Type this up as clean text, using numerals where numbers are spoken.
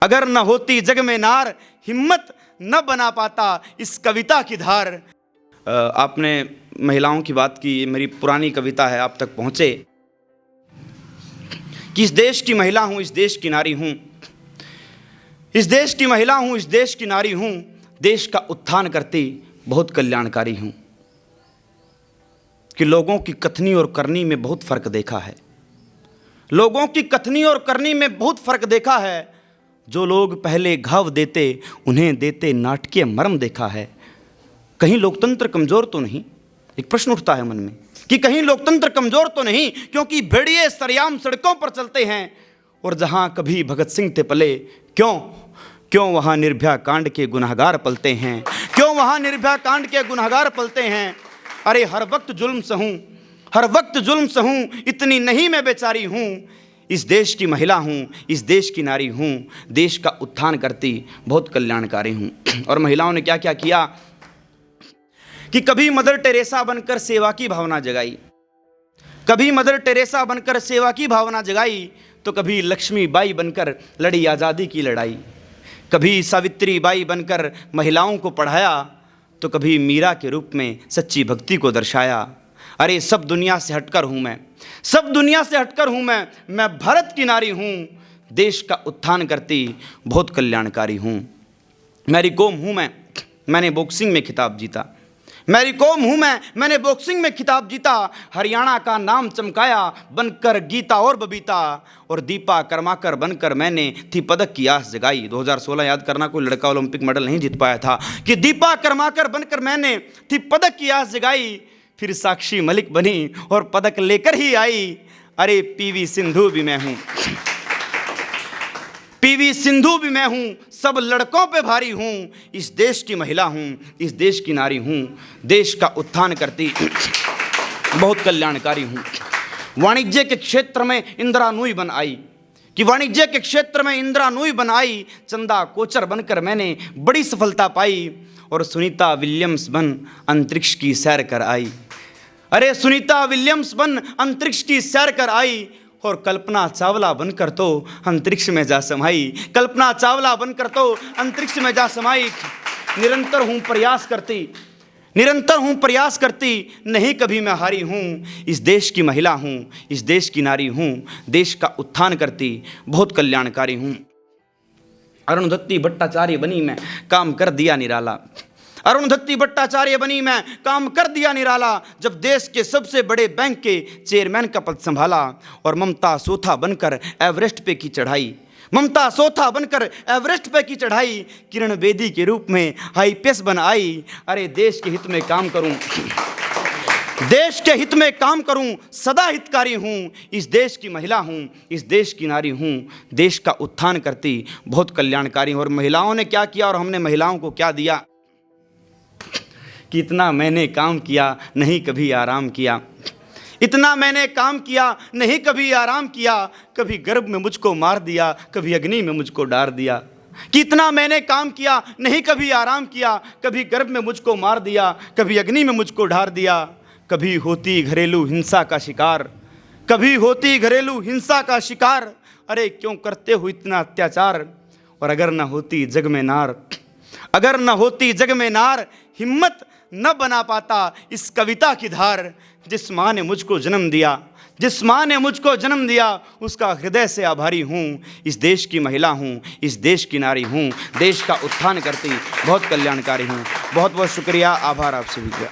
अगर न होती जग में नार, हिम्मत न बना पाता इस कविता की धार। आपने महिलाओं की बात की, मेरी पुरानी कविता है, आप तक पहुँचे कि इस देश की महिला हूँ, इस देश की नारी हूँ, इस देश की महिला हूँ, इस देश की नारी हूँ, देश का उत्थान करती बहुत कल्याणकारी हूँ। कि लोगों की कथनी और करनी में बहुत फ़र्क देखा है, लोगों की कथनी और करनी में बहुत फ़र्क देखा है। जो लोग पहले घाव देते उन्हें देते नाटकीय मर्म देखा है। कहीं लोकतंत्र कमज़ोर तो नहीं, एक प्रश्न उठता है मन में कि कहीं लोकतंत्र कमज़ोर तो नहीं, क्योंकि भेड़िए सरेआम सड़कों पर चलते हैं। और जहां कभी भगत सिंह थे पले, क्यों वहां निर्भया कांड के गुनहगार पलते हैं, क्यों वहां निर्भया कांड के गुनहगार पलते हैं। अरे हर वक्त जुल्म सहूं, हर वक्त जुल्म सहूं, इतनी नहीं मैं बेचारी हूँ। इस देश की महिला हूँ, इस देश की नारी हूँ, देश का उत्थान करती बहुत कल्याणकारी हूँ। और महिलाओं ने क्या क्या किया कि कभी मदर टेरेसा बनकर सेवा की भावना जगाई, कभी मदर टेरेसा बनकर सेवा की भावना जगाई, तो कभी लक्ष्मीबाई बनकर लड़ी आज़ादी की लड़ाई, कभी सावित्री बाई बनकर महिलाओं को पढ़ाया, तो कभी मीरा के रूप में सच्ची भक्ति को दर्शाया। अरे सब दुनिया से हटकर हूँ मैं, सब दुनिया से हटकर हूँ मैं भारत की नारी हूँ, देश का उत्थान करती बहुत कल्याणकारी हूँ। मैरी कॉम हूँ मैंने बॉक्सिंग में खिताब जीता, मैरी कॉम हूँ मैंने बॉक्सिंग में खिताब जीता। हरियाणा का नाम चमकाया बनकर गीता और बबीता, और दीपा कर्माकर बनकर मैंने थी पदक की आस जगाई। 2016 याद करना, कोई लड़का ओलंपिक मेडल नहीं जीत पाया था कि दीपा कर्माकर बनकर मैंने थी पदक की आस जगाई। फिर साक्षी मलिक बनी और पदक लेकर ही आई। अरे पीवी सिंधु भी मैं हूँ, पीवी सिंधु भी मैं हूँ, सब लड़कों पे भारी हूँ। इस देश की महिला हूँ, इस देश की नारी हूँ, देश का उत्थान करती बहुत कल्याणकारी हूँ। वाणिज्य के क्षेत्र में इंदिरा नूई बन आई, कि वाणिज्य के क्षेत्र में इंदिरा नूई बन आई। चंदा कोचर बनकर मैंने बड़ी सफलता पाई, और सुनीता विलियम्स बन अंतरिक्ष की सैर कर आई। अरे सुनीता विलियम्स बन अंतरिक्ष की सैर कर आई, और कल्पना चावला बनकर तो अंतरिक्ष में जा समाई, कल्पना चावला बनकर तो अंतरिक्ष में जा समाई। निरंतर हूँ प्रयास करती, निरंतर हूँ प्रयास करती, नहीं कभी मैं हारी हूँ। इस देश की महिला हूँ, इस देश की नारी हूँ, देश का उत्थान करती बहुत कल्याणकारी हूँ। अरुणधत्ती भट्टाचार्य बनी मैं, काम कर दिया निराला, अरुणधत्ती भट्टाचार्य बनी मैं, काम कर दिया निराला। जब देश के सबसे बड़े बैंक के चेयरमैन का पद संभाला, और ममता सोथा बनकर एवरेस्ट पे की चढ़ाई, ममता सोथा बनकर एवरेस्ट पे की चढ़ाई। किरण बेदी के रूप में IPS बन आई। अरे देश के हित में काम करूं, देश के हित में काम करूं, सदा हितकारी हूं। इस देश की महिला हूं, इस देश की नारी हूं, देश का उत्थान करती बहुत कल्याणकारी हूं। और महिलाओं ने क्या किया और हमने महिलाओं को क्या दिया कि इतना मैंने काम किया, नहीं कभी आराम किया, इतना मैंने काम किया, नहीं कभी आराम किया। कभी गर्भ में मुझको मार दिया, कभी अग्नि में मुझको डाल दिया। कि इतना मैंने काम किया, नहीं कभी आराम किया, कभी गर्भ में मुझको मार दिया, कभी अग्नि में मुझको ढार दिया। कभी होती घरेलू हिंसा का शिकार, कभी होती घरेलू हिंसा का शिकार। अरे क्यों करते हो इतना अत्याचार। और अगर न होती जग में नार, अगर न होती जग में नार, हिम्मत न बना पाता इस कविता की धार। जिस माँ ने मुझको जन्म दिया, जिस माँ ने मुझको जन्म दिया, उसका हृदय से आभारी हूँ। इस देश की महिला हूँ, इस देश की नारी हूँ, देश का उत्थान करती बहुत कल्याणकारी हूँ। बहुत बहुत शुक्रिया, आभार आप सभी का।